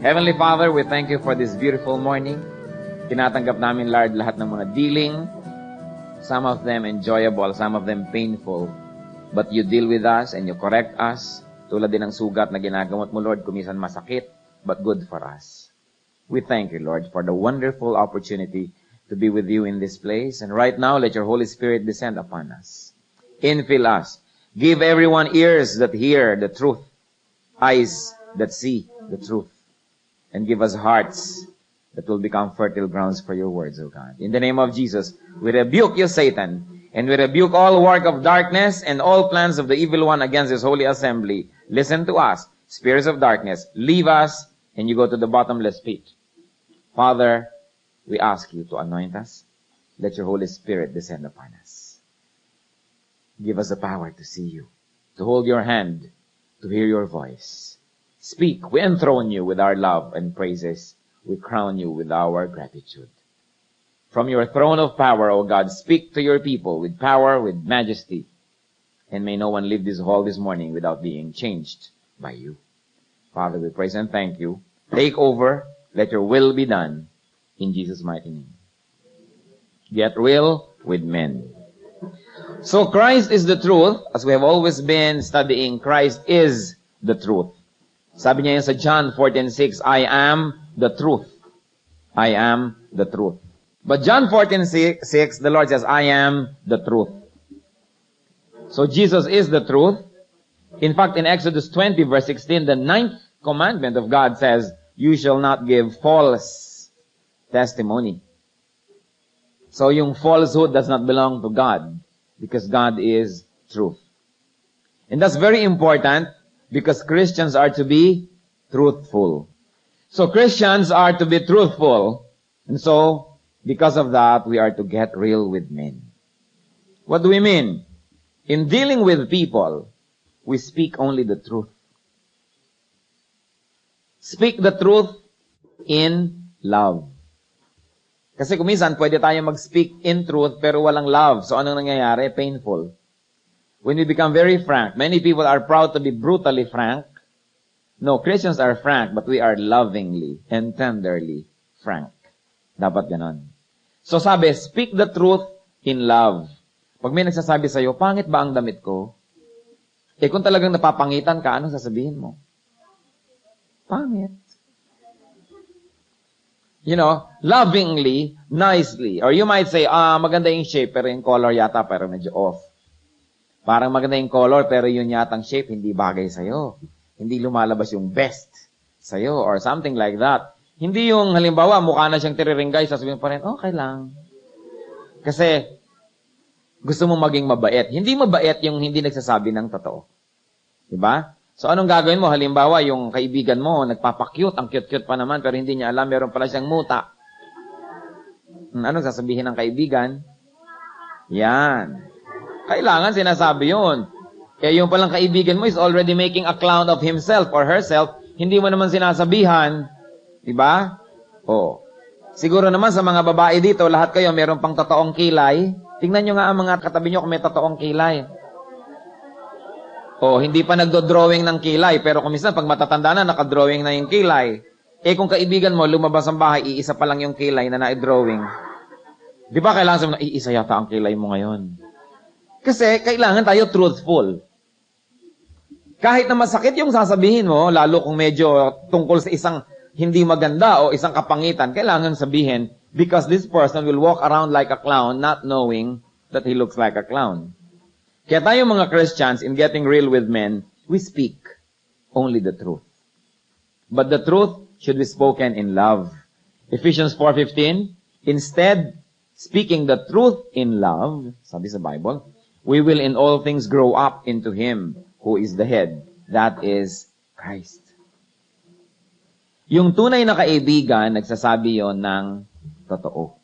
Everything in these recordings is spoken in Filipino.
Heavenly Father, we thank you for this beautiful morning. Tinatanggap namin, Lord, lahat ng mga dealing. Some of them enjoyable, some of them painful. But you deal with us and you correct us. Tulad din ng sugat na ginagamot mo, Lord, kumisan masakit, but good for us. We thank you, Lord, for the wonderful opportunity to be with you in this place. And right now, let your Holy Spirit descend upon us. Infill us. Give everyone ears that hear the truth, eyes that see the truth, and give us hearts that will become fertile grounds for your words, O God. In the name of Jesus, we rebuke you, Satan, and we rebuke all work of darkness and all plans of the evil one against this holy assembly. Listen to us, spirits of darkness, leave us, and you go to the bottomless pit. Father, we ask you to anoint us. Let your Holy Spirit descend upon us. Give us the power to see you, to hold your hand, to hear your voice. Speak. We enthrone you with our love and praises. We crown you with our gratitude. From your throne of power, O God, speak to your people with power, with majesty. And may no one leave this hall this morning without being changed by you. Father, we praise and thank you. Take over. Let your will be done. In Jesus' mighty name. Get real with men. So Christ is the truth. As we have always been studying, Christ is the truth. Sabi niya yan sa John 14:6, I am the truth. I am the truth. But John 14:6, the Lord says, I am the truth. So Jesus is the truth. In fact, in Exodus 20, verse 16, the 9th commandment of God says, you shall not give false testimony. So yung falsehood does not belong to God, because God is truth. And that's very important, because Christians are to be truthful. So Christians are to be truthful. And so, because of that, we are to get real with men. What do we mean? In dealing with people, we speak only the truth. Speak the truth in love. Kasi kuminsan, pwede tayo mag-speak in truth, pero walang love. So anong nangyayari? Painful. When we become very frank, many people are proud to be brutally frank. No, Christians are frank, but we are lovingly and tenderly frank. Dapat ganon. So sabi, speak the truth in love. Pag may nagsasabi sa'yo, pangit ba ang damit ko? Eh kung talagang napapangitan ka, anong sasabihin mo? Pangit. You know, lovingly, nicely. Or you might say, maganda yung shape, pero yung color yata, pero medyo off. Parang maganda yung color, pero yun yatang shape, hindi bagay sa'yo. Hindi lumalabas yung best sa'yo, or something like that. Hindi yung, halimbawa, mukha na siyang tiriringgay, sasabihin pa rin, okay lang. Kasi, gusto mo maging mabait. Hindi mabait yung hindi nagsasabi ng totoo. Diba? So, anong gagawin mo? Halimbawa, yung kaibigan mo, nagpapakyut, ang cute-cute pa naman, pero hindi niya alam, meron pala siyang muta. Anong sasabihin ng kaibigan? Yan. Kailangan sinasabi yun. Kaya yung palang kaibigan mo is already making a clown of himself or herself, hindi mo naman sinasabihan. Diba? Oo. Siguro naman sa mga babae dito, lahat kayo meron pang totoong kilay. Tingnan nyo nga ang mga katabi nyo kung may totoong kilay. O, hindi pa nagdo-drawing ng kilay, pero kung minsan, pag matatanda na, nakadrawing na yung kilay. Eh, kung kaibigan mo, lumabas ang bahay, iisa pa lang yung kilay na na-drawing. Di ba kailangan sabihin na, iisa yata ang kilay mo ngayon? Kasi, kailangan tayo truthful. Kahit na masakit yung sasabihin mo, lalo kung medyo tungkol sa isang hindi maganda o isang kapangitan, kailangan sabihin, because this person will walk around like a clown, not knowing that he looks like a clown. Kaya tayo mga Christians, in getting real with men, we speak only the truth. But the truth should be spoken in love. Ephesians 4:15, instead, speaking the truth in love, sabi sa Bible, we will in all things grow up into Him who is the head, that is Christ. Yung tunay na kaibigan, nagsasabi yon ng totoo.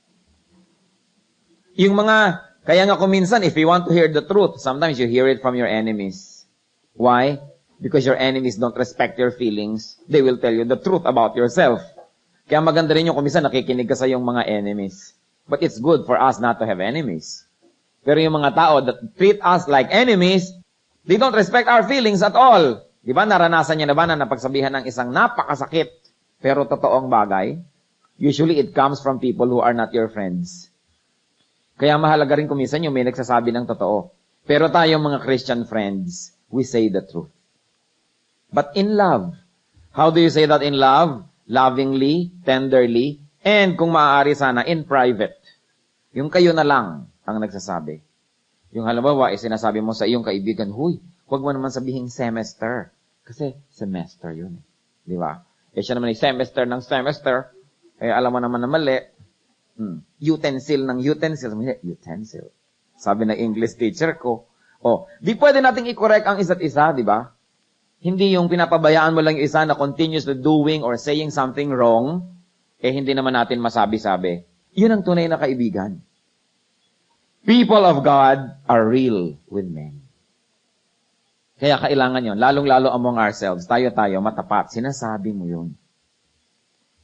Yung mga, kaya nga kuminsan, if you want to hear the truth, sometimes you hear it from your enemies. Why? Because your enemies don't respect your feelings. They will tell you the truth about yourself. Kaya maganda rin yung kuminsan, nakikinig ka sa yung mga enemies. But it's good for us not to have enemies. Pero yung mga tao that treat us like enemies, they don't respect our feelings at all. Di ba, naranasan niya na ba na napagsabihan ng isang napakasakit pero totoong bagay, usually it comes from people who are not your friends. Kaya mahalaga rin kuminsan yung may nagsasabi ng totoo. Pero tayong mga Christian friends, we say the truth. But in love, how do you say that in love? Lovingly, tenderly, and kung maaari sana, in private. Yung kayo na lang ang nagsasabi. Yung halimbawa, sinasabi mo sa iyong kaibigan, huy, huwag mo naman sabihing semester. Kasi semester yun. Di ba? Siya naman semester ng semester, alam mo naman na mali. Utensil ng utensil. Utensil. Sabi ng English teacher ko, di pwede nating i-correct ang isa't isa, di ba? Hindi yung pinapabayaan mo lang yung isa na continuously doing or saying something wrong, hindi naman natin masabi-sabi. Yun ang tunay na kaibigan. People of God are real with men. Kaya kailangan yun, lalong-lalo among ourselves, tayo-tayo, matapat, sinasabi mo yun.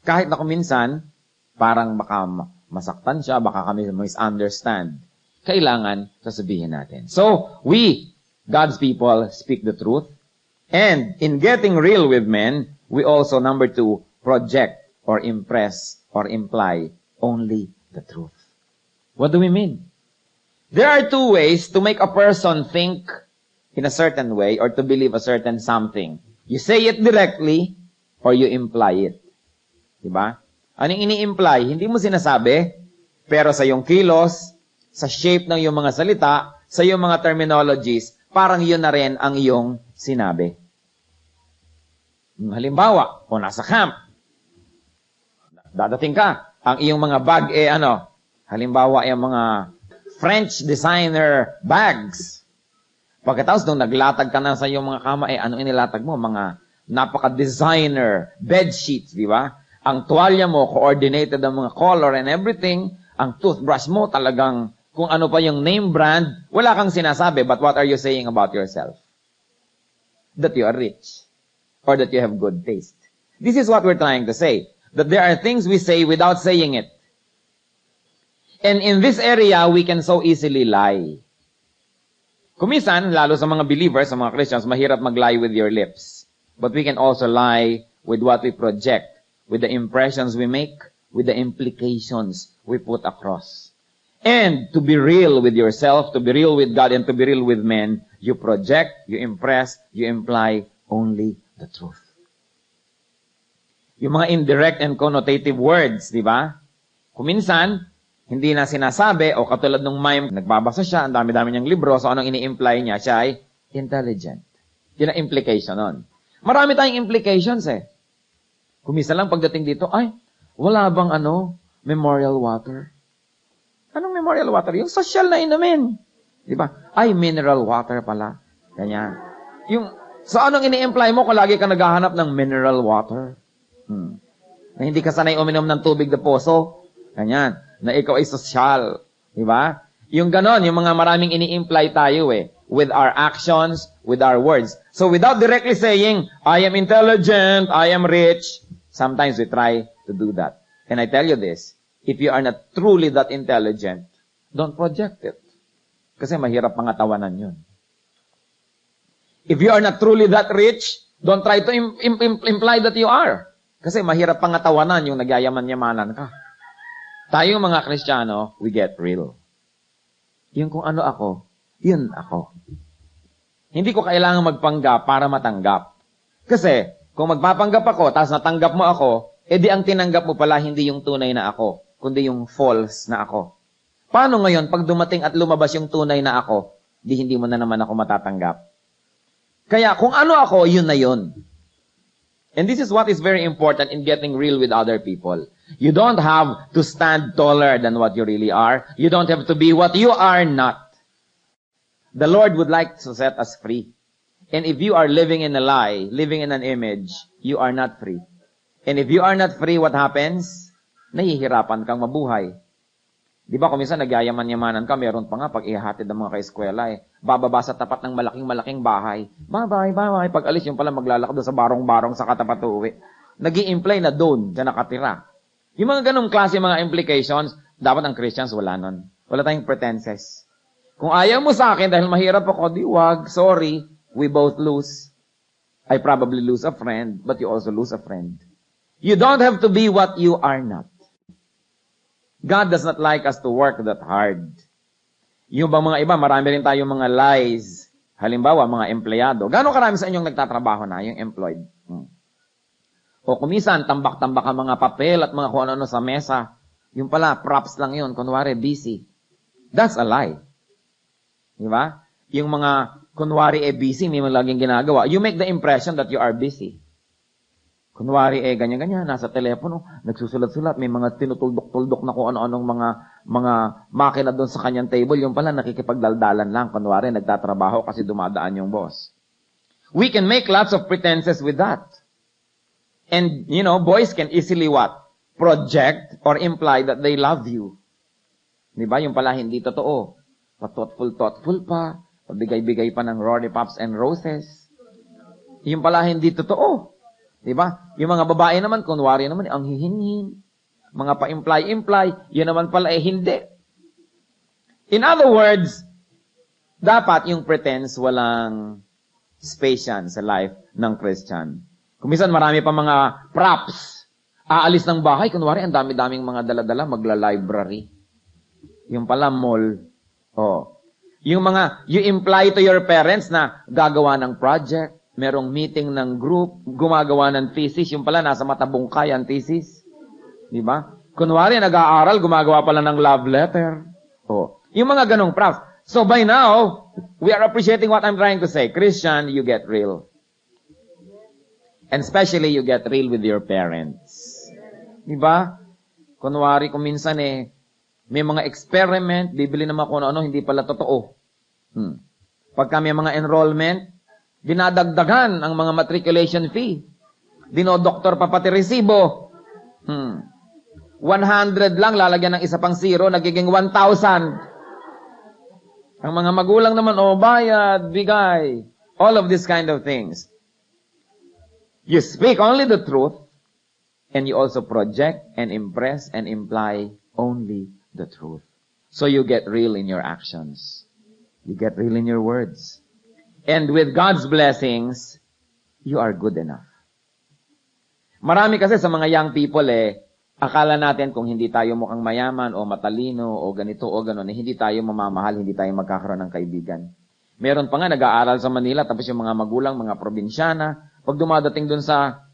Kahit na kuminsan, parang baka masaktan siya, baka kami misunderstand. Kailangan sasabihin natin. So, we, God's people, speak the truth. And in getting real with men, we also, number 2, project or impress or imply only the truth. What do we mean? There are 2 ways to make a person think in a certain way or to believe a certain something. You say it directly or you imply it. Diba? Anong ini-imply? Hindi mo sinasabi, pero sa iyong kilos, sa shape ng iyong mga salita, sa iyong mga terminologies, parang yun na rin ang iyong sinabi. Halimbawa, kung nasa camp, dadating ka, ang iyong mga bag halimbawa, yung mga French designer bags. Pagkatapos nung naglatag ka na sa iyong mga kama, anong inilatag mo? Mga napaka-designer bed sheets, di ba? Ang tuwalya mo, coordinated ang mga color and everything. Ang toothbrush mo, talagang kung ano pa yung name brand, wala kang sinasabi, but what are you saying about yourself? That you are rich. Or that you have good taste. This is what we're trying to say. That there are things we say without saying it. And in this area, we can so easily lie. Kumisan, lalo sa mga believers, sa mga Christians, mahirap mag-lie with your lips. But we can also lie with what we project, with the impressions we make, with the implications we put across. And to be real with yourself, to be real with God, and to be real with men, you project, you impress, you imply only the truth. Yung mga indirect and connotative words, di ba? Kuminsan, hindi na sinasabi, o katulad ng mime, nagbabasa siya, ang dami-dami niyang libro, so anong ini-imply niya? Siya ay intelligent. Yun ang implication nun. Marami tayong implications Kuminsan lang pagdating dito, wala bang memorial water? Anong memorial water? Yung social na inumin. Di ba? Mineral water pala. Ganyan. So anong ini-imply mo kung lagi ka naghahanap ng mineral water? Na hindi ka sanay uminom ng tubig na poso? Ganyan. Na ikaw ay sosyal. Di ba? Yung ganon, yung mga maraming ini-imply tayo with our actions, with our words. So without directly saying, I am intelligent, I am rich, sometimes we try to do that. And I tell you this, if you are not truly that intelligent, don't project it. Kasi mahirap pangatawanan yun. If you are not truly that rich, don't try to imply that you are. Kasi mahirap pangatawanan yung nagyayaman-yamanan ka. Tayong mga Kristiyano, we get real. Yung kung ano ako, yun ako. Hindi ko kailangan magpanggap para matanggap. Kasi, kung magpapanggap ako, tapos natanggap mo ako, di ang tinanggap mo pala hindi yung tunay na ako, kundi yung false na ako. Paano ngayon, pag dumating at lumabas yung tunay na ako, hindi mo na naman ako matatanggap. Kaya, kung ano ako, yun na yun. And this is what is very important in getting real with other people. You don't have to stand taller than what you really are. You don't have to be what you are not. The Lord would like to set us free. And if you are living in a lie, living in an image, you are not free. And if you are not free, what happens? Nahihirapan kang mabuhay. Di ba kung minsan nagyayaman-yamanan ka, meron pa nga pag ihahatid ng mga ka-eskwela bababa sa tapat ng malaking-malaking bahay. Bye-bye. Pag alis yung pala maglalakad doon sa barong-barong sa katapat uwi. Nag-i-imply na doon siya nakatira. Yung mga ganong klase mga implications, dapat ang Christians wala nun. Wala tayong pretenses. Kung ayaw mo sa akin dahil mahirap ako, di wag, sorry, we both lose. I probably lose a friend, but you also lose a friend. You don't have to be what you are not. God does not like us to work that hard. Yung ba mga iba, marami rin tayong mga lies. Halimbawa, mga empleyado. Gano'ng karami sa inyong nagtatrabaho na, yung employed? O kumisan, tambak-tambak ang mga papel at mga kung ano-ano sa mesa. Yung pala, props lang yun. Kunwari, busy. That's a lie. Diba? Yung mga, kunwari, busy, may mga laging ginagawa. You make the impression that you are busy. Kunwari, ganyan-ganyan, nasa telepono, nagsusulat-sulat, may mga tinutuldok-tuldok na kung ano-anong mga makina doon sa kanyang table. Yung pala, nakikipagdaldalan lang. Kunwari, nagtatrabaho kasi dumadaan yung boss. We can make lots of pretenses with that. And, boys can easily what? Project or imply that they love you. Diba? Yung pala hindi totoo. Thoughtful pa. Pabigay-bigay pa ng lollipops and roses. Yung pala hindi totoo. Diba? Yung mga babae naman, kunwari naman, ang hihinhin. Mga pa-imply, yun naman pala hindi. In other words, dapat yung pretense walang space yan sa life ng Christian. Kumisan marami pa mga props. Aalis ng bahay, kunwari ang dami-daming mga dala-dala, magla-library. Yung pala mall. Yung mga, you imply to your parents na gagawa ng project, merong meeting ng group, gumagawa ng thesis, yung pala nasa matabungkay ang thesis. Di ba? Kunwari, nag-aaral, gumagawa pala ng love letter. Yung mga ganong props. So by now, we are appreciating what I'm trying to say. Christian, you get real. And especially, you get real with your parents. Diba? Kunwari, kung minsan may mga experiment, bibili naman kung ano, hindi pala totoo. Pagka may mga enrollment, dinadagdagan ang mga matriculation fee. Dinodoktor pa pati resibo. 100 lang, lalagyan ng isa pang zero, nagiging 1,000. Ang mga magulang naman, bayad, bigay. All of these kind of things. You speak only the truth, and you also project and impress and imply only the truth. So you get real in your actions. You get real in your words. And with God's blessings, you are good enough. Marami kasi sa mga young people akala natin kung hindi tayo mukhang mayaman o matalino o ganito o gano'n, hindi tayo mamamahal, hindi tayo magkakaroon ng kaibigan. Meron pa nga nag-aaral sa Manila, tapos yung mga magulang, mga probinsyana, pag dumadating dun sa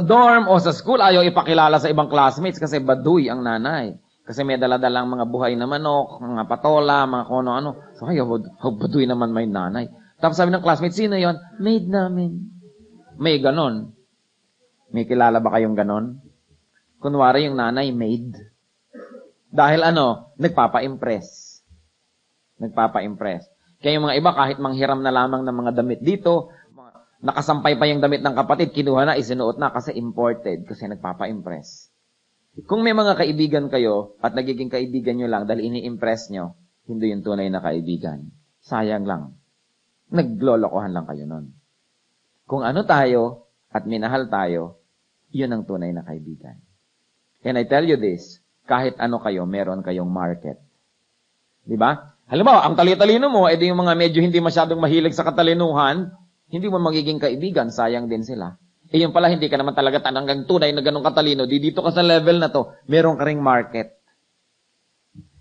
dorm o sa school, ayaw ipakilala sa ibang classmates kasi baduy ang nanay. Kasi may daladalang mga buhay na manok, mga patola, mga kung ano-ano. So, baduy naman may nanay. Tapos sabi ng classmates, sino yon? Maid namin. May ganon. May kilala ba kayong ganon? Kunwari yung nanay, maid. Dahil nagpapa-impress. Nagpapa-impress. Kaya yung mga iba, kahit manghiram na lamang ng mga damit dito, nakasampay pa yung damit ng kapatid, kinuha na, isinuot na kasi imported, kasi nagpapa-impress. Kung may mga kaibigan kayo at nagiging kaibigan nyo lang dahil ini-impress nyo, hindi yung tunay na kaibigan. Sayang lang. Naglolokohan lang kayo nun. Kung ano tayo at minahal tayo, yun ang tunay na kaibigan. And I tell you this, kahit ano kayo, meron kayong market. Diba? Halimbawa, ang tali-talino mo, edi yung mga medyo hindi masyadong mahilig sa katalinuhan, hindi mo magiging kaibigan, sayang din sila. Yung pala, hindi ka naman talaga tananggang tunay na ganong katalino. Dito ka sa level na to, meron ka ring market.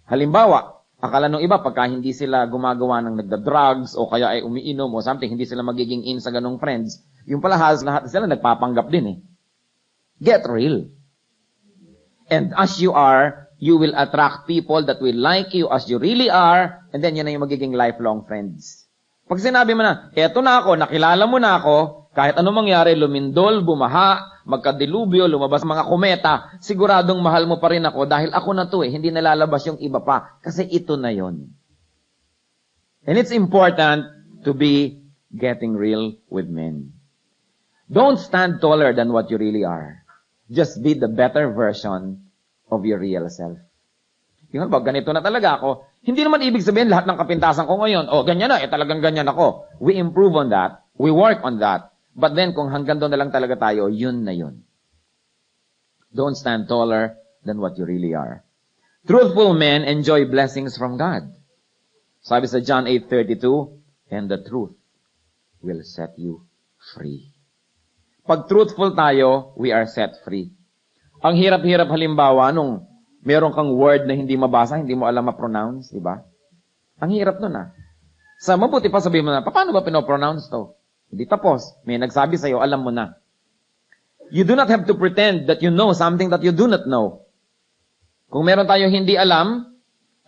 Halimbawa, akala nung iba, pagka hindi sila gumagawa ng nagda-drugs o kaya ay umiinom o something, hindi sila magiging in sa ganong friends. Yung pala, lahat sila nagpapanggap din Get real. And as you are, you will attract people that will like you as you really are, and then yan na yung magiging lifelong friends. Pag sinabi mo na, eto na ako, nakilala mo na ako, kahit anong mangyari, lumindol, bumaha, magkadilubyo, lumabas mga kometa, siguradong mahal mo pa rin ako dahil ako na to hindi nalalabas yung iba pa. Kasi ito na yon. And it's important to be getting real with men. Don't stand taller than what you really are. Just be the better version of your real self. Yung ba, ganito na talaga ako. Hindi naman ibig sabihin lahat ng kapintasan ko ngayon, ganyan na, talagang ganyan ako. We improve on that. We work on that. But then, kung hanggang doon na lang talaga tayo, yun na yun. Don't stand taller than what you really are. Truthful men enjoy blessings from God. Sabi sa John 8:32, and the truth will set you free. Pag truthful tayo, we are set free. Ang hirap-hirap halimbawa nung meron kang word na hindi mabasa, hindi mo alam ma-pronounce, di ba? Ang hirap nun Sa mabuti pa sabihin mo na, paano ba pinopronounce to? Hindi tapos. May nagsabi sa'yo, alam mo na. You do not have to pretend that you know something that you do not know. Kung meron tayong hindi alam,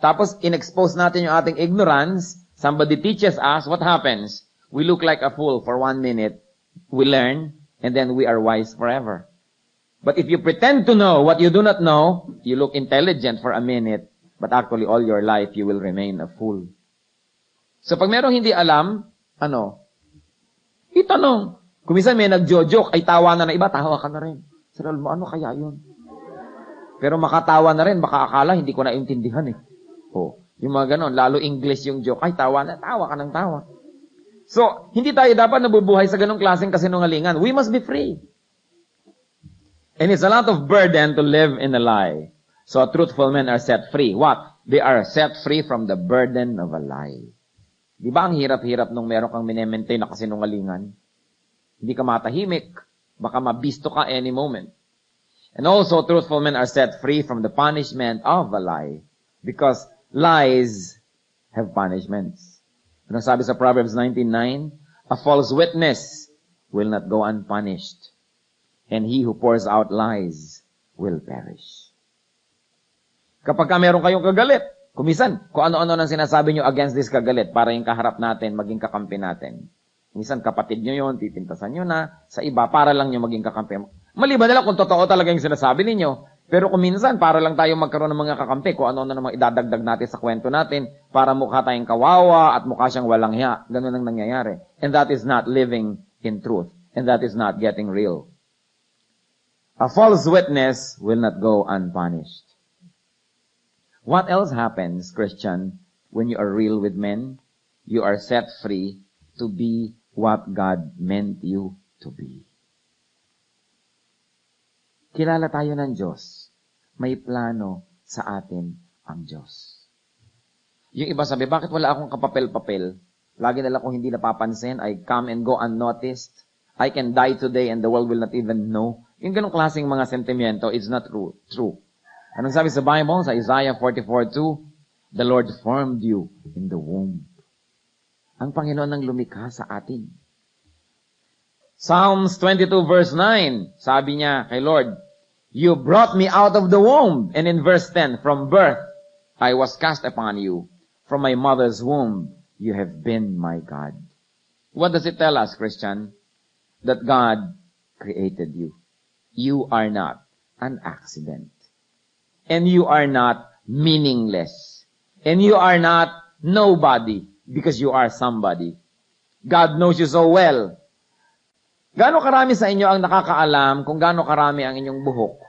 tapos in-expose natin yung ating ignorance, somebody teaches us, what happens? We look like a fool for 1 minute, we learn, and then we are wise forever. But if you pretend to know what you do not know, you look intelligent for a minute, but actually all your life you will remain a fool. So pag merong hindi alam, itanong. Kung minsan may nagjo-joke, ay tawa na iba, tawa ka na rin. Sabi mo, ano kaya yun? Pero makatawa na rin, baka akala, hindi ko naintindihan yung mga ganon, lalo English yung joke, ay tawa ka ng tawa. So, hindi tayo dapat nabubuhay sa ganong klaseng kasinungalingan. We must be free. And it's a lot of burden to live in a lie. So, truthful men are set free. What? They are set free from the burden of a lie. Di ba ang hirap-hirap nung meron kang minemaintain na kasinungalingan? Hindi ka matahimik. Baka mabisto ka any moment. And also, truthful men are set free from the punishment of a lie. Because lies have punishments. Ano sabi sa Proverbs 19:9? A false witness will not go unpunished. And he who pours out lies will perish. Kapag meron kayong kagalit, kumisan, kung ano-ano nang sinasabi nyo against this kagalit, para yung kaharap natin, maging kakampi natin. Minsan kapatid nyo yun, pipintasan nyo na, sa iba, para lang nyo maging kakampi. Maliban na lang kung totoo talaga yung sinasabi ninyo. Pero kung minsan, para lang tayo magkaroon ng mga kakampi, kung ano-ano namang idadagdag natin sa kwento natin, para mukha tayong kawawa at mukha siyang walang hiya. Ganun ang nangyayari. And that is not living in truth. And that is not getting real. A false witness will not go unpunished. What else happens, Christian, when you are real with men? You are set free to be what God meant you to be. Kilala tayo ng Diyos. May plano sa atin ang Diyos. Yung iba sabi, bakit wala akong kapapel-papel? Lagi nila kung hindi napapansin, I come and go unnoticed. I can die today and the world will not even know. Yung ganong klaseng mga sentimiento is not true. Anong sabi sa Bible? Sa Isaiah 44:2, the Lord formed you in the womb. Ang Panginoon ang lumikha sa atin. Psalms 22 verse 9, sabi niya kay Lord, you brought me out of the womb. And in verse 10, from birth, I was cast upon you. From my mother's womb, you have been my God. What does it tell us, Christian? That God created you. You are not an accident. And you are not meaningless. And you are not nobody because you are somebody. God knows you so well. Gaano karami sa inyo ang nakakaalam kung gaano karami ang inyong buhok?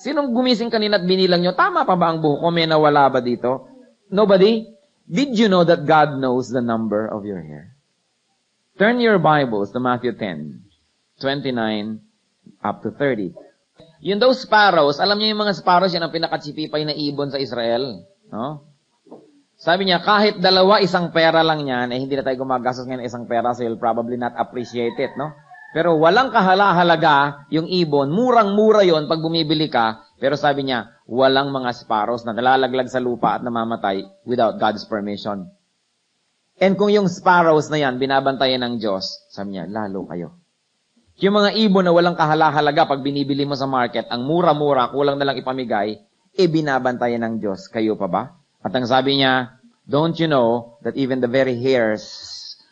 Sinong gumising kanina at binilang nyo, tama pa ba ang buhok ko? May nawala ba dito? Nobody? Did you know that God knows the number of your hair? Turn your Bibles to Matthew 10:29 up to 30. Yung those sparrows, alam niyo yung mga sparrows, yan ang pinakatsipipay na ibon sa Israel. No? Sabi niya, kahit dalawa, isang pera lang yan, hindi na tayo gumagastos ngayon isang pera, so you'll probably not appreciate it, no? Pero walang kahalaga yung ibon, murang-mura yon pag bumibili ka, pero sabi niya, walang mga sparrows na nalalaglag sa lupa at namamatay without God's permission. And kung yung sparrows na yan, binabantayan ng Diyos, sabi niya, lalo kayo. Yung mga ibon na walang kahalaga pag binibili mo sa market, ang mura-mura, kulang na lang ipamigay, binabantayan ng Diyos. Kayo pa ba? At ang sabi niya, don't you know that even the very hairs,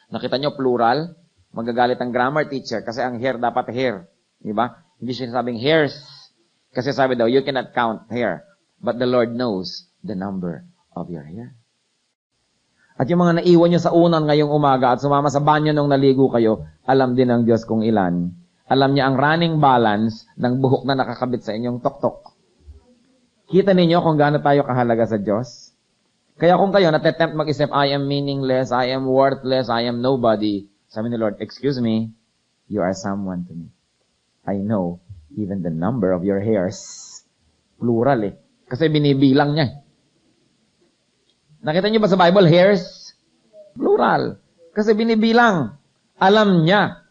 nakita nyo plural? Magagalit ang grammar teacher kasi ang hair dapat hair. Diba? Hindi siya sabing hairs. Kasi sabi daw, you cannot count hair. But the Lord knows the number of your hair. At yung mga naiwan nyo sa unan ngayong umaga at sumama sa banyo nung naligo kayo, alam din ng Diyos kung ilan. Alam niya ang running balance ng buhok na nakakabit sa inyong tuktok. Kita ninyo kung gaano tayo kahalaga sa Diyos? Kaya kung kayo natetempt mag-isip, I am meaningless, I am worthless, I am nobody. Sabi ni Lord, excuse me, you are someone to me. I know even the number of your hairs. Plural Kasi binibilang niya. Nakita niyo ba sa Bible, hairs? Plural. Kasi binibilang. Alam niya.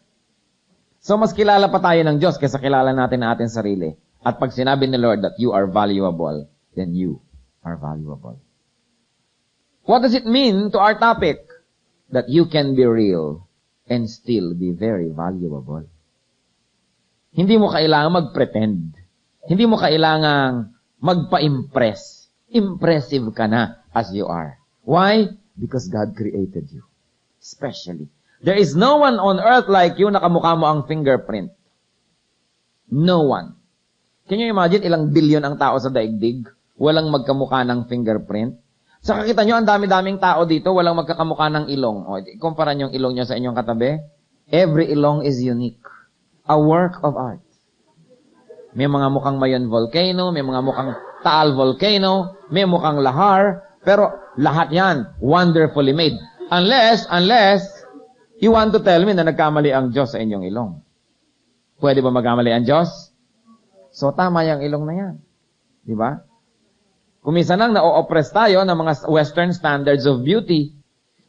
So, mas kilala pa tayo ng Diyos kaysa kilala natin ang ating sarili. At pag sinabi ni Lord that you are valuable, then you are valuable. What does it mean to our topic? That you can be real and still be very valuable. Hindi mo kailangan mag-pretend. Hindi mo kailangang magpa-impress. Impressive ka na as you are. Why? Because God created you. Especially. There is no one on earth like you na kamukha mo ang fingerprint. No one. Can you imagine ilang billion ang tao sa daigdig? Walang magkamukha ng fingerprint. Sa kakita nyo, ang dami-daming tao dito, walang magkakamukha ng ilong. O, kumpara nyo yung ilong nyo sa inyong katabi. Every ilong is unique. A work of art. May mga mukhang Mayon volcano, may mga mukhang Taal volcano, may mukhang Lahar, pero lahat yan wonderfully made. Unless you want to tell me na nagkamali ang Diyos sa inyong ilong. Pwede ba magkamali ang Diyos? So tama yung ilong na yan. Di ba? Kuminsan lang na-oppress tayo ng mga Western standards of beauty.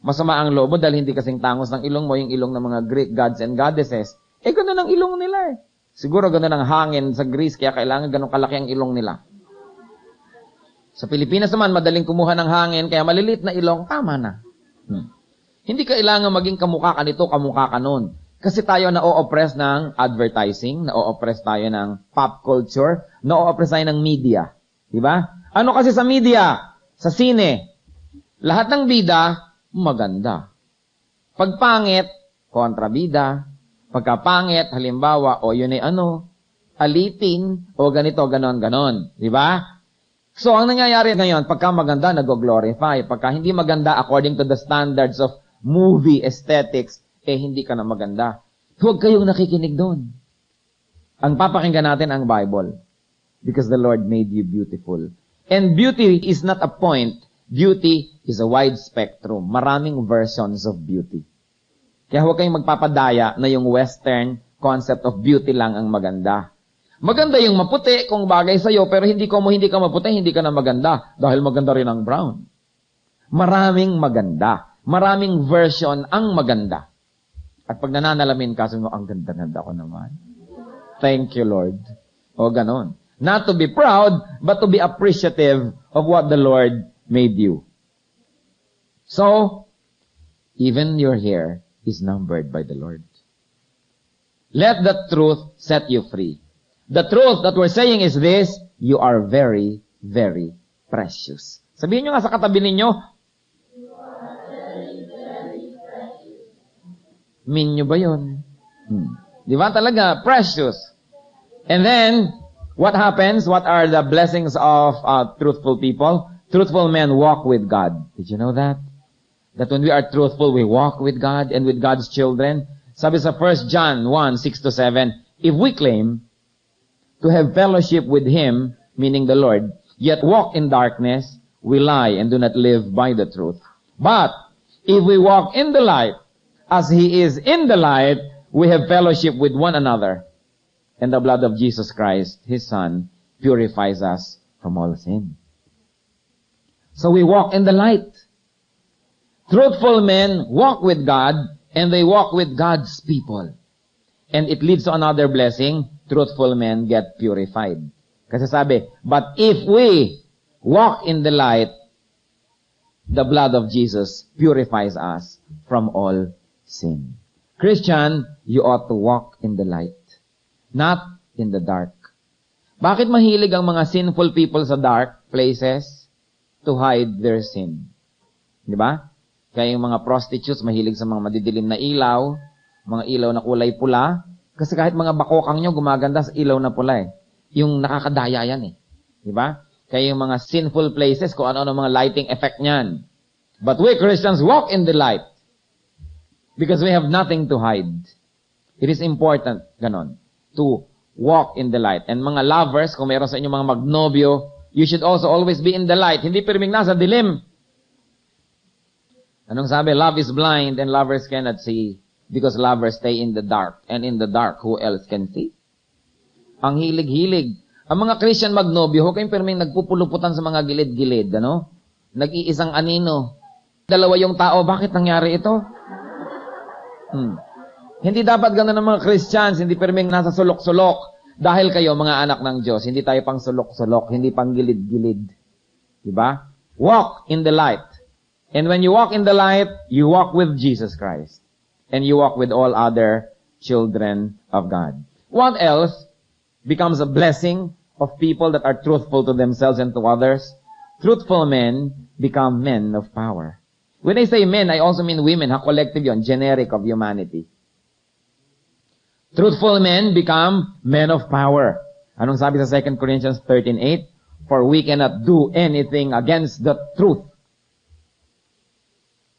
Masama ang loob mo dahil hindi kasing tangos ng ilong mo, yung ilong ng mga Greek gods and goddesses. Gano'n ang ilong nila eh. Siguro gano'n ang hangin sa Greece, kaya kailangan gano'n kalaki ang ilong nila. Sa Pilipinas naman, madaling kumuha ng hangin, kaya maliliit na ilong, tama na. Hindi kailangan maging kamukha ka nito, kamukha ka nun. Kasi tayo na-o-oppress ng advertising, na-o-oppress tayo ng pop culture, na-o-oppress tayo ng media. Diba? Ano kasi sa media? Sa sine. Lahat ng bida, maganda. Pag pangit, kontrabida. Pagkapangit, halimbawa, o yun ay alitin, o ganito, ganon. Diba? So, ang nangyayari ngayon, pagka maganda, nag-glorify. Pagka hindi maganda, according to the standards of movie aesthetics, hindi ka na maganda. Huwag kayong nakikinig doon. Ang papakinggan natin ang Bible. Because the Lord made you beautiful. And beauty is not a point. Beauty is a wide spectrum. Maraming versions of beauty. Kaya huwag kayong magpapadaya na yung Western concept of beauty lang ang maganda. Maganda yung maputi kung bagay sa'yo, pero hindi ka maputi, hindi ka na maganda. Dahil maganda rin ang brown. Maraming maganda. Maraming version ang maganda. At pag nananalamin ka, sabi mo, ang ganda-ganda ko naman. Thank you, Lord. O ganon. Not to be proud, but to be appreciative of what the Lord made you. So, even your hair is numbered by the Lord. Let the truth set you free. The truth that we're saying is this, you are very, very precious. Sabihin nyo nga sa katabi ninyo, you are very, very precious. Mean nyo ba yun? Di ba talaga? Precious. And then, what happens? What are the blessings of truthful people? Truthful men walk with God. Did you know that? That when we are truthful, we walk with God and with God's children. Sabi sa 1 John 1:6-7, if we claim to have fellowship with Him, meaning the Lord, yet walk in darkness, we lie and do not live by the truth. But if we walk in the light, as He is in the light, we have fellowship with one another. And the blood of Jesus Christ, His Son, purifies us from all sin. So we walk in the light. Truthful men walk with God, and they walk with God's people. And it leads to another blessing. Truthful men get purified. Kasi sabi, but if we walk in the light, the blood of Jesus purifies us from all sin. Christian, you ought to walk in the light, not in the dark. Bakit mahilig ang mga sinful people sa dark places? To hide their sin. Di ba? Kaya yung mga prostitutes mahilig sa mga madidilim na ilaw, mga ilaw na kulay pula, kasi kahit mga bakokang nyo gumaganda sa ilaw na pula eh. Yung nakakadaya yan eh. Di ba? Kaya yung mga sinful places, kung ano-ano mga lighting effect niyan. But we Christians walk in the light because we have nothing to hide. It is important, ganon, to walk in the light. And mga lovers, kung meron sa inyo mga magnobyo, you should also always be in the light. Hindi pirming nasa dilim. Anong sabi? Love is blind and lovers cannot see because lovers stay in the dark. And in the dark, who else can see? Ang hilig-hilig. Ang mga Christian magnobyo, huwag kayong pirming nagpupuluputan sa mga gilid-gilid. Ano? Nag-iisang anino. Dalawa yung tao, bakit nangyari ito? Hindi dapat ganun ng mga Christians, hindi perming nasa sulok-sulok. Dahil kayo, mga anak ng Diyos, hindi tayo pang sulok-sulok, hindi pang gilid-gilid. Diba? Walk in the light. And when you walk in the light, you walk with Jesus Christ. And you walk with all other children of God. What else becomes a blessing of people that are truthful to themselves and to others? Truthful men become men of power. When I say men, I also mean women. Collective yon, generic of humanity. Truthful men become men of power. Anong sabi sa 2 Corinthians 13:8? For we cannot do anything against the truth.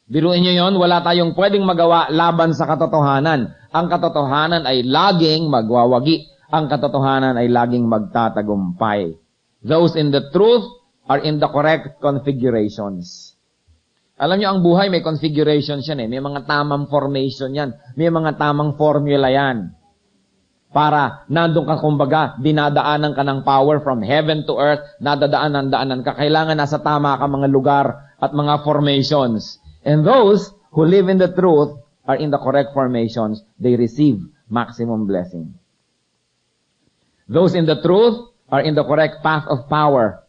Biruin nyo yon, wala tayong pwedeng magawa laban sa katotohanan. Ang katotohanan ay laging magwawagi. Ang katotohanan ay laging magtatagumpay. Those in the truth are in the correct configurations. Alam nyo, ang buhay may configurations yan eh. May mga tamang formation yan. May mga tamang formula yan. Para nandun ka, kumbaga, dinadaanan ka ng power from heaven to earth, nadadaanan ka. Kailangan nasa tama ka mga lugar at mga formations. And those who live in the truth are in the correct formations. They receive maximum blessing. Those in the truth are in the correct path of power,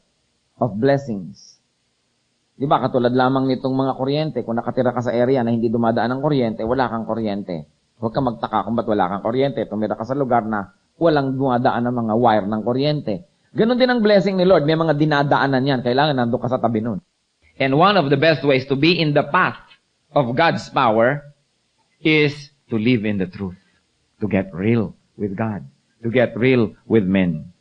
of blessings. Diba, katulad lamang nitong mga kuryente. Kung nakatira ka sa area na hindi dumadaan ng kuryente, wala kang kuryente. Huwag kang magtaka kung ba't wala kang kuryente. Tumira ka sa lugar na walang dumadaan ng mga wire ng kuryente. Ganon din ang blessing ni Lord. May mga dinadaanan yan. Kailangan nandun ka sa tabi nun. And one of the best ways to be in the path of God's power is to live in the truth. To get real with God. To get real with men.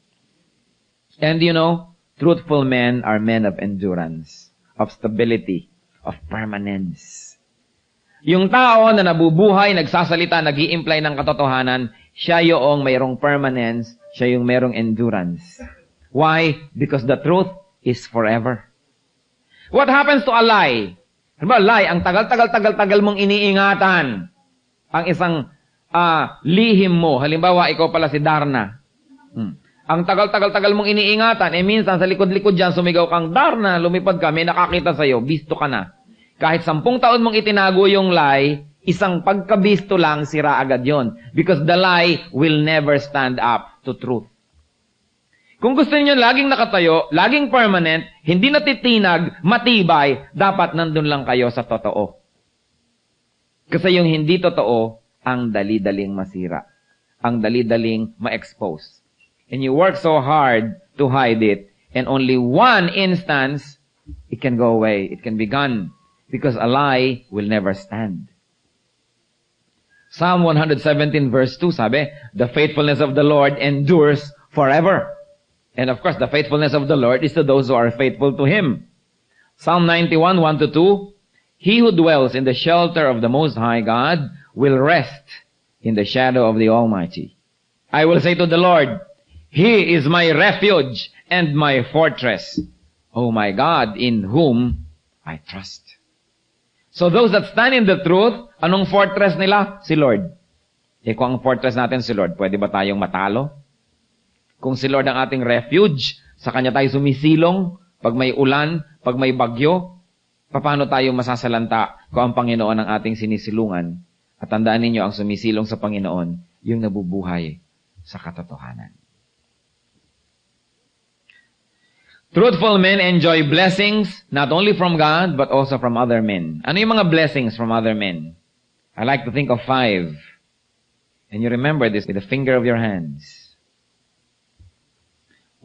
And you know, truthful men are men of endurance, of stability, of permanence. Yung tao na nabubuhay, nagsasalita, nag-i-imply ng katotohanan, siya yung mayroong permanence, siya yung mayroong endurance. Why? Because the truth is forever. What happens to a lie? Diba, lie, ang tagal mong iniingatan. Ang isang lihim mo. Halimbawa, ikaw pala si Darna. Ang tagal mong iniingatan, minsan sa likod-likod dyan, sumigaw kang, Darna, lumipad ka, may nakakita sa'yo, bisto ka na. Kahit 10 taon mong itinago yung lie, isang pagkabisto lang, sira agad yon. Because the lie will never stand up to truth. Kung gusto niyo laging nakatayo, laging permanent, hindi natitinag, matibay, dapat nandun lang kayo sa totoo. Kasi yung hindi totoo, ang dali-daling masira. Ang dali-daling ma-expose. And you work so hard to hide it, and only one instance, it can go away, it can be gone. Because a lie will never stand. Psalm 117 verse 2 sabi, the faithfulness of the Lord endures forever. And of course, the faithfulness of the Lord is to those who are faithful to Him. Psalm 91, 1-2, he who dwells in the shelter of the Most High God will rest in the shadow of the Almighty. I will say to the Lord, He is my refuge and my fortress. O my God, in whom I trust. So those that stand in the truth, anong fortress nila? Si Lord. Kung ang fortress natin si Lord, pwede ba tayong matalo? Kung si Lord ang ating refuge, sa Kanya tayo sumisilong, pag may ulan, pag may bagyo, paano tayo masasalanta kung ang Panginoon ang ating sinisilungan? At tandaan ninyo, ang sumisilong sa Panginoon, yung nabubuhay sa katotohanan. Truthful men enjoy blessings not only from God, but also from other men. Ano yung mga blessings from other men? I like to think of 5. And you remember this with the finger of your hands.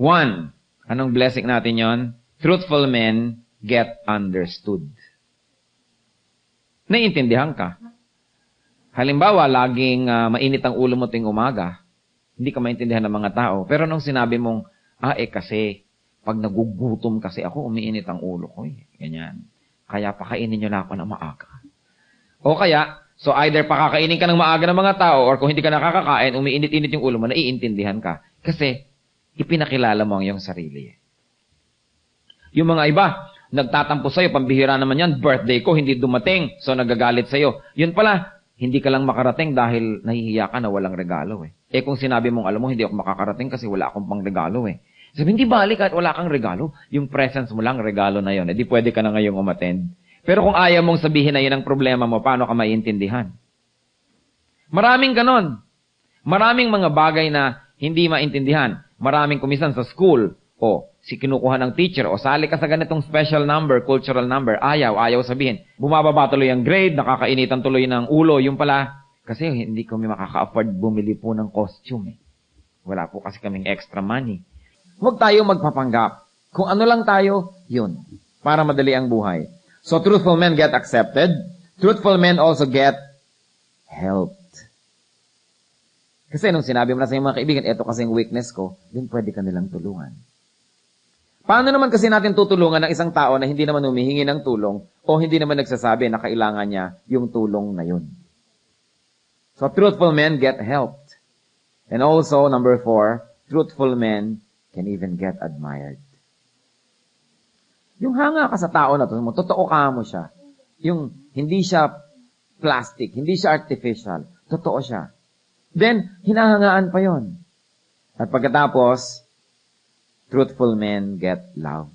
1. Anong blessing natin yon? Truthful men get understood. Naiintindihan ka. Halimbawa, laging mainit ang ulo mo tuwing umaga. Hindi ka maintindihan ng mga tao. Pero nung sinabi mong, kasi, pag nagugutom kasi ako, umiinit ang ulo ko. Ganyan. Kaya pakainin nyo na ako ng maaga. O kaya, so either pakakainin ka ng maaga ng mga tao, or kung hindi ka nakakakain, umiinit-init yung ulo mo, naiintindihan ka. Kasi, ipinakilala mo ang iyong sarili. Yung mga iba, nagtatampo sa'yo, pambihira naman yan, birthday ko, hindi dumating, so nagagalit sa'yo. Yun pala, hindi ka lang makarating dahil nahihiya ka na walang regalo. Kung sinabi mong, alam mo, hindi ako makakarating kasi wala akong pang regalo. Sabi, hindi balik kahit wala kang regalo. Yung presence mo lang, regalo na yun. Di pwede ka na ngayong umattend. Pero kung ayaw mong sabihin na yun ang problema mo, paano ka maiintindihan? Maraming ganon. Maraming mga bagay na hindi maintindihan. Maraming kumisan sa school, si kinukuha ng teacher, sali ka sa ganitong special number, cultural number, ayaw sabihin. Bumababa tuloy ang grade, nakakainitan tuloy ng ulo, yung pala, kasi hindi kami makaka-afford bumili po ng costume. Wala po kasi kaming extra money. Huwag tayo magpapanggap. Kung ano lang tayo, yun. Para madali ang buhay. So truthful men get accepted. Truthful men also get helped. Kasi nung sinabi mo na sa iyong mga kaibigan, eto kasi yung weakness ko, then pwede ka nilang tulungan. Paano naman kasi natin tutulungan ng isang tao na hindi naman humihingi ng tulong o hindi naman nagsasabi na kailangan niya yung tulong na yun? So truthful men get helped. And also, number 4, truthful men can even get admired. Yung hanga ka sa tao na to, totoo ka mo siya. Yung hindi siya plastic, hindi siya artificial, totoo siya. Then, hinahangaan pa yon. At pagkatapos, truthful men get loved.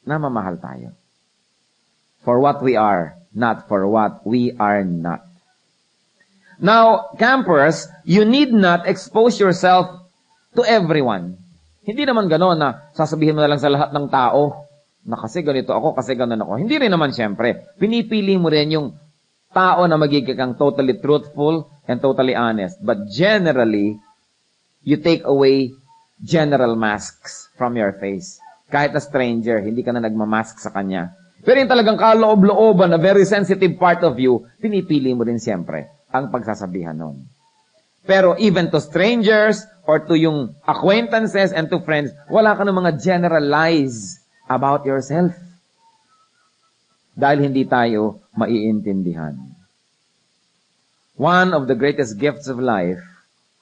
Namamahal tayo. For what we are, not for what we are not. Now, campers, you need not expose yourself to everyone. Hindi naman gano'n na sasabihin mo na lang sa lahat ng tao na kasi ganito ako, kasi gano'n ako. Hindi rin naman siyempre. Pinipili mo rin yung tao na magiging kang totally truthful and totally honest. But generally, you take away general masks from your face. Kahit a stranger, hindi ka na nagmamask sa kanya. Pero yung talagang kaloob-looban, a very sensitive part of you, pinipili mo rin siyempre ang pagsasabihan nun. Pero even to strangers or to yung acquaintances and to friends, wala ka ng mga general lies about yourself. Dahil hindi tayo maiintindihan. One of the greatest gifts of life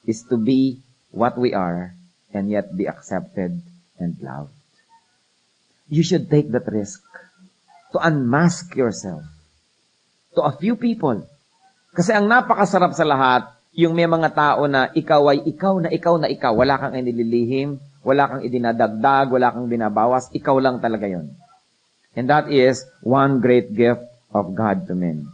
is to be what we are and yet be accepted and loved. You should take that risk to unmask yourself to a few people. Kasi ang napakasarap sa lahat, yung may mga tao na ikaw ay ikaw na ikaw na ikaw. Wala kang inililihim, wala kang idinadagdag, wala kang binabawas. Ikaw lang talaga yon. And that is one great gift of God to men.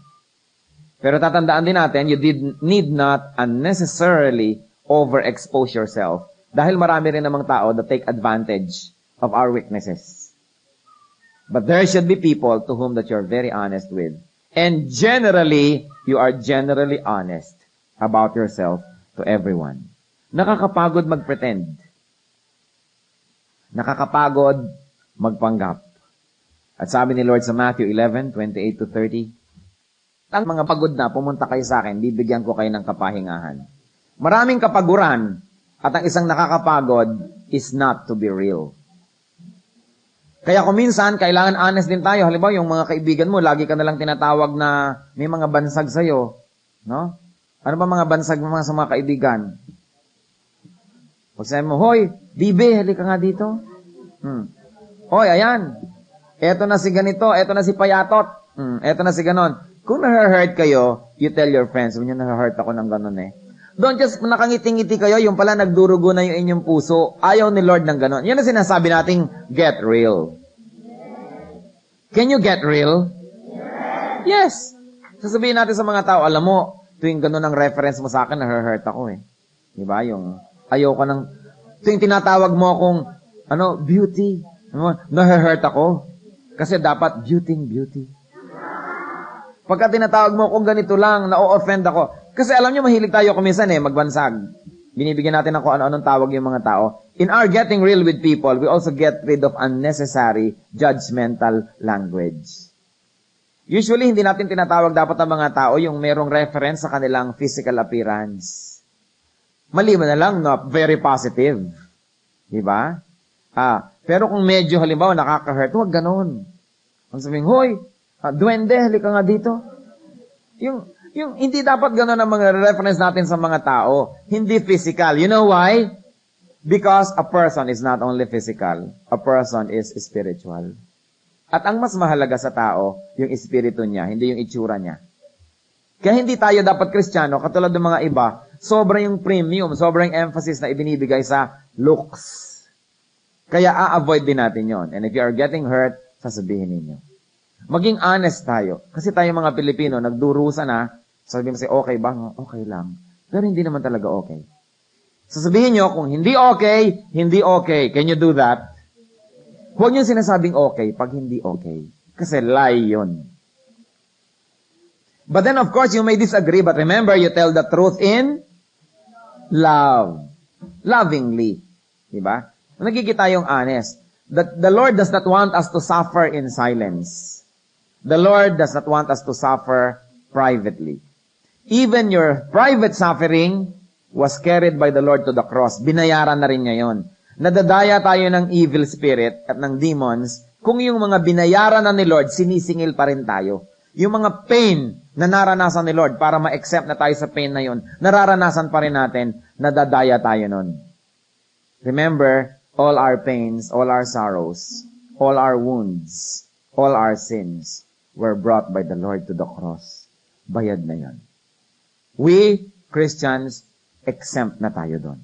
Pero tatandaan din natin, you need not unnecessarily overexpose yourself. Dahil marami rin namang tao that take advantage of our weaknesses. But there should be people to whom that you're very honest with. And generally, you are generally honest about yourself to everyone. Nakakapagod mag-pretend. Nakakapagod magpanggap. At sabi ni Lord sa Matthew 11:28-30, ang mga pagod na, pumunta kayo sa akin, bibigyan ko kayo ng kapahingahan. Maraming kapaguran, at ang isang nakakapagod is not to be real. Kaya kung minsan, kailangan honest din tayo. Halimbawa, yung mga kaibigan mo, lagi ka nalang tinatawag na may mga bansag sa'yo. No? Ano ba mga bansag mo sa mga kaibigan? Pag sabi mo, hoy, Bibe, halika nga dito. Hoy, ayan. Eto na si ganito, eto na si Payatot. Eto na si ganon. Kung na-hurt kayo, you tell your friends, sabi niyo, na-hurt ako ng ganon eh. Don't just nakangiti-ngiti kayo, yung pala nagdurugo na yung inyong puso. Ayaw ni Lord ng ganon. Yan ang sinasabi nating, get real. Can you get real? Yes. Sasabihin natin sa mga tao, alam mo, tuwing ganon ang reference mo sa akin, na-hurt ako eh. Diba? Yung, ayaw ko ng, tuwing tinatawag mo akong, beauty. Na-hurt ako. Kasi dapat beauty. Pagka tinatawag mo kung ganito lang, na-offend ako. Kasi alam nyo, mahilig tayo kumisan magbansag. Binibigyan natin ng kung ano-anong tawag yung mga tao. In our getting real with people, we also get rid of unnecessary judgmental language. Usually, hindi natin tinatawag dapat ang mga tao yung merong reference sa kanilang physical appearance. Mali mo na lang, no? Very positive. Diba? Pero kung medyo halimbawa nakaka-hurt, huwag ganon. Ang sabihin, hoy, duwende, halika nga dito. Yung hindi dapat gano'n ang mga reference natin sa mga tao. Hindi physical. You know why? Because a person is not only physical. A person is spiritual. At ang mas mahalaga sa tao, yung espiritu niya, hindi yung itsura niya. Kaya hindi tayo dapat Kristiyano, katulad ng mga iba, sobrang yung premium, sobrang emphasis na ibinibigay sa looks. Kaya a-avoid din natin yon. And if you are getting hurt, sasabihin ninyo. Maging honest tayo. Kasi tayo mga Pilipino, nagdurusa na Sabihin mo okay ba? Okay lang. Pero hindi naman talaga okay. Sasabihin nyo, kung hindi okay, hindi okay. Can you do that? Huwag nyo sinasabing okay pag hindi okay. Kasi lie yun. But then of course, you may disagree, but remember, you tell the truth in love. Lovingly. Diba? Nagkikita yung honest. The Lord does not want us to suffer in silence. The Lord does not want us to suffer privately. Even your private suffering was carried by the Lord to the cross. Binayaran na rin niya yun. Nadadaya tayo ng evil spirit at ng demons kung yung mga binayaran na ni Lord, sinisingil pa rin tayo. Yung mga pain na naranasan ni Lord para ma-accept na tayo sa pain na yun, nararanasan pa rin natin, nadadaya tayo nun. Remember, all our pains, all our sorrows, all our wounds, all our sins were brought by the Lord to the cross. Bayad na yan. We, Christians, exempt na tayo doon.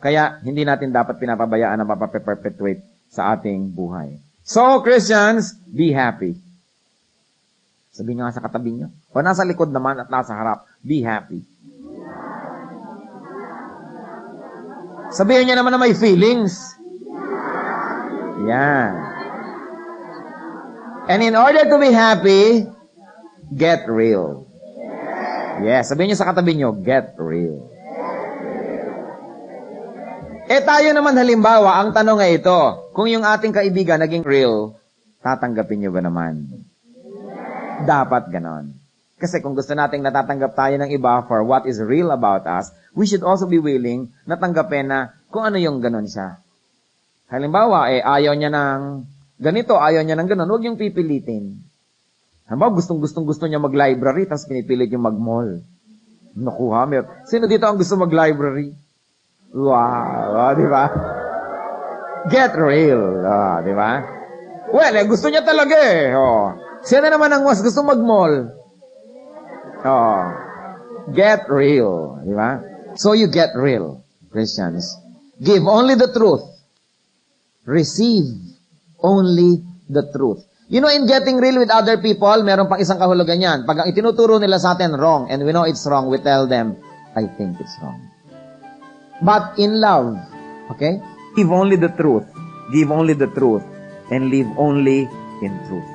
Kaya, hindi natin dapat pinapabayaan na mapaperpetuate sa ating buhay. So, Christians, be happy. Sabihin nga sa katabi nyo. O nasa likod naman at nasa harap, be happy. Sabihin niya naman na may feelings. Yan. And in order to be happy, get real. Yes, sabihin niyo sa katabi niyo, get real. Tayo naman halimbawa, ang tanong ay ito, kung yung ating kaibigan naging real, tatanggapin niyo ba naman? Dapat ganon. Kasi kung gusto nating natatanggap tayo ng iba for what is real about us, we should also be willing na tanggapin na kung ano yung ganon siya. Halimbawa, ayaw niya ng ganito, ayaw niya ng ganon, huwag yung pipilitin. Halimbawa, gusto niya mag-library, tapos pinipilit yung mag-mall. Nakuha, sino dito ang gusto mag-library? Wow, di ba? Get real, di ba? Well, gusto niya talaga Sino naman ang mas gusto mag-mall? Get real, di ba? So you get real, Christians. Give only the truth. Receive only the truth. You know, in getting real with other people, meron pang isang kahulugan yan. Pag ang itinuturo nila sa atin wrong, and we know it's wrong, we tell them, I think it's wrong. But in love, okay? Give only the truth. Give only the truth. And live only in truth.